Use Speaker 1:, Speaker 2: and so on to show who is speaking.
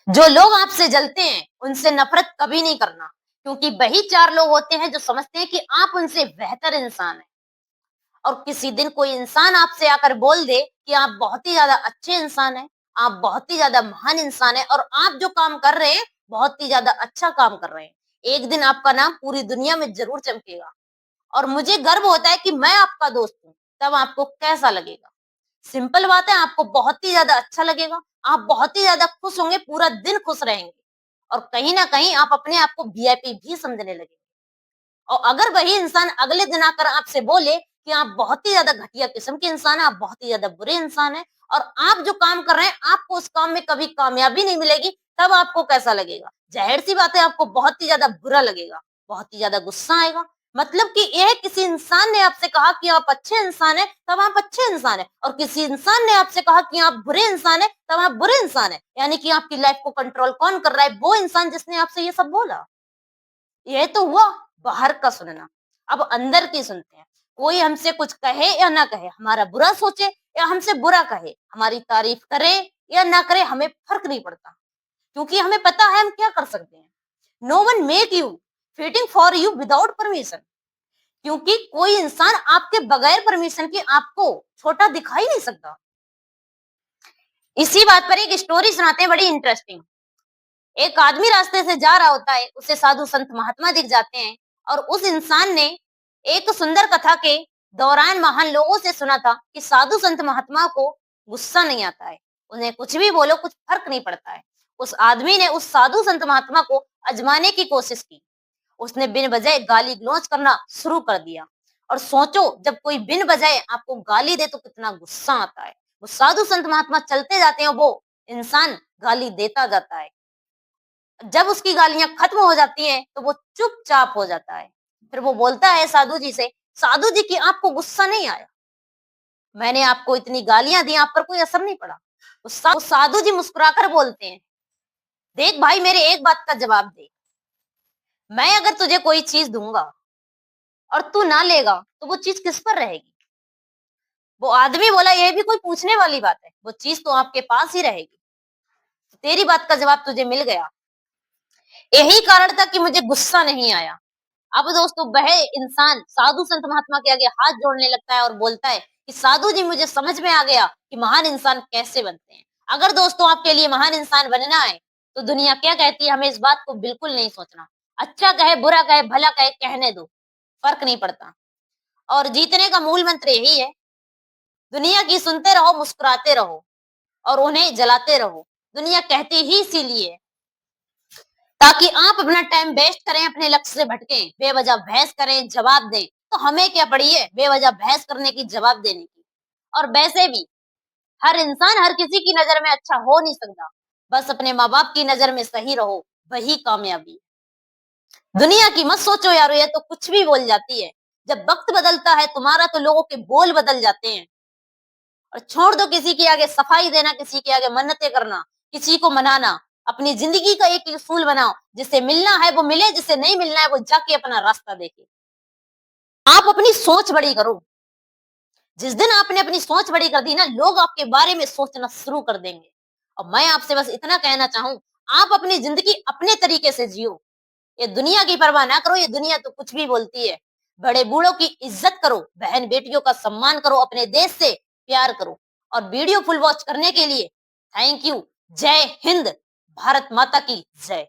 Speaker 1: जो लोग आपसे जलते हैं उनसे नफरत कभी नहीं करना, क्योंकि वही 4 लोग होते हैं जो समझते हैं कि आप उनसे बेहतर इंसान हैं। और किसी दिन कोई इंसान आपसे आकर बोल दे कि आप बहुत ही ज्यादा अच्छे इंसान हैं, आप बहुत ही ज्यादा महान इंसान हैं, और आप जो काम कर रहे हैं बहुत ही ज्यादा अच्छा काम कर रहे हैं, एक दिन आपका नाम पूरी दुनिया में जरूर चमकेगा। और मुझे गर्व होता है कि मैं आपका दोस्त हूँ। तब आपको कैसा लगेगा? सिंपल बात है, आपको बहुत ही ज्यादा अच्छा लगेगा, आप बहुत ही ज्यादा खुश होंगे, पूरा दिन खुश रहेंगे, और कहीं ना कहीं आप अपने आप को वीआईपी भी समझने लगेंगे। और अगर वही इंसान अगले दिन आकर आपसे बोले कि आप बहुत ही ज्यादा घटिया किस्म के इंसान हैं, आप बहुत ही ज्यादा बुरे इंसान हैं, और आप जो काम कर रहे हैं आपको उस काम में कभी कामयाबी नहीं मिलेगी, तब आपको कैसा लगेगा? जाहिर सी बात है, आपको बहुत ही ज्यादा बुरा लगेगा, बहुत ही ज्यादा गुस्सा आएगा। मतलब कि यह किसी इंसान ने आपसे कहा कि आप अच्छे इंसान हैं, तब आप अच्छे इंसान हैं, और किसी इंसान ने आपसे कहा कि आप बुरे इंसान हैं, तब आप बुरे इंसान हैं। यानी कि आपकी लाइफ को कंट्रोल कौन कर रहा है? वो इंसान जिसने आपसे ये सब बोला। ये तो हुआ बाहर का सुनना। अब अंदर की सुनते हैं। कोई हमसे कुछ कहे या ना कहे, हमारा बुरा सोचे या हमसे बुरा कहे, हमारी तारीफ करे या ना करे, हमें फर्क नहीं पड़ता, क्योंकि हमें पता है हम क्या कर सकते हैं। No one make you fitting for you without permission, क्योंकि कोई इंसान आपके बगैर परमिशन के आपको छोटा दिखा ही नहीं सकता। इसी बात पर एक स्टोरी सुनाते हैं, बड़ी इंटरेस्टिंग। एक आदमी रास्ते से जा रहा होता है, उसे साधु संत महात्मा दिख जाते हैं, और उस इंसान ने एक सुंदर कथा के दौरान महान लोगों से सुना था कि साधु संत महात्मा को गुस्सा नहीं आता है, उन्हें कुछ भी बोलो कुछ फर्क नहीं पड़ता है। उस आदमी ने उस साधु संत महात्मा को आजमाने की कोशिश की। उसने बिन वजह गाली गलौज करना शुरू कर दिया। और सोचो, जब कोई बिन वजह आपको गाली दे तो कितना गुस्सा आता है। वो साधु संत महात्मा चलते जाते हैं, वो इंसान गाली देता जाता है। जब उसकी गालियां खत्म हो जाती हैं तो वो चुपचाप हो जाता है। फिर वो बोलता है साधु जी से, साधु जी की आपको गुस्सा नहीं आया? मैंने आपको इतनी गालियां दी, आप पर कोई असर नहीं पड़ा? वो साधु जी मुस्कुराकर बोलते हैं, देख भाई, मेरे एक बात का जवाब दे। मैं अगर तुझे कोई चीज दूंगा और तू ना लेगा तो वो चीज किस पर रहेगी? वो आदमी बोला, यह भी कोई पूछने वाली बात है, वो चीज तो आपके पास ही रहेगी। तेरी बात का जवाब तुझे मिल गया। यही कारण था कि मुझे गुस्सा नहीं आया। अब दोस्तों, वह इंसान साधु संत महात्मा के आगे हाथ जोड़ने लगता है और बोलता है कि साधु जी, मुझे समझ में आ गया कि महान इंसान कैसे बनते हैं। अगर दोस्तों आपके लिए महान इंसान बनना है तो दुनिया क्या कहती है, हमें इस बात को बिल्कुल नहीं सोचना। अच्छा कहे, बुरा कहे, भला कहे, कहने दो, फर्क नहीं पड़ता। और जीतने का मूल मंत्र यही है, दुनिया की सुनते रहो, मुस्कुराते रहो, और उन्हें जलाते रहो। दुनिया कहती ही इसीलिए है, ताकि आप अपना टाइम वेस्ट करें, अपने लक्ष्य से भटकें, बेवजह बहस करें, जवाब दें। तो हमें क्या पड़ी है बेवजह बहस करने की, जवाब देने की? और वैसे भी हर इंसान हर किसी की नजर में अच्छा हो नहीं सकता। बस अपने माँ बाप की नजर में सही रहो, वही कामयाबी। दुनिया की मत सोचो यारो, ये तो कुछ भी बोल जाती है। जब वक्त बदलता है तुम्हारा तो लोगों के बोल बदल जाते हैं। और छोड़ दो किसी के आगे सफाई देना, किसी के आगे मन्नतें करना, किसी को मनाना। अपनी जिंदगी का एक उसूल बनाओ, जिसे मिलना है वो मिले, जिसे नहीं मिलना है वो जाके अपना रास्ता देखे। आप अपनी सोच बड़ी करो। जिस दिन आपने अपनी सोच बड़ी कर दी ना, लोग आपके बारे में सोचना शुरू कर देंगे। और मैं आपसे बस इतना कहना चाहूं, आप अपनी जिंदगी अपने तरीके से जियो। ये दुनिया की परवाह ना करो, ये दुनिया तो कुछ भी बोलती है। बड़े बूढ़ों की इज्जत करो, बहन बेटियों का सम्मान करो, अपने देश से प्यार करो। और वीडियो फुल वॉच करने के लिए थैंक यू। जय हिंद, भारत माता की जय।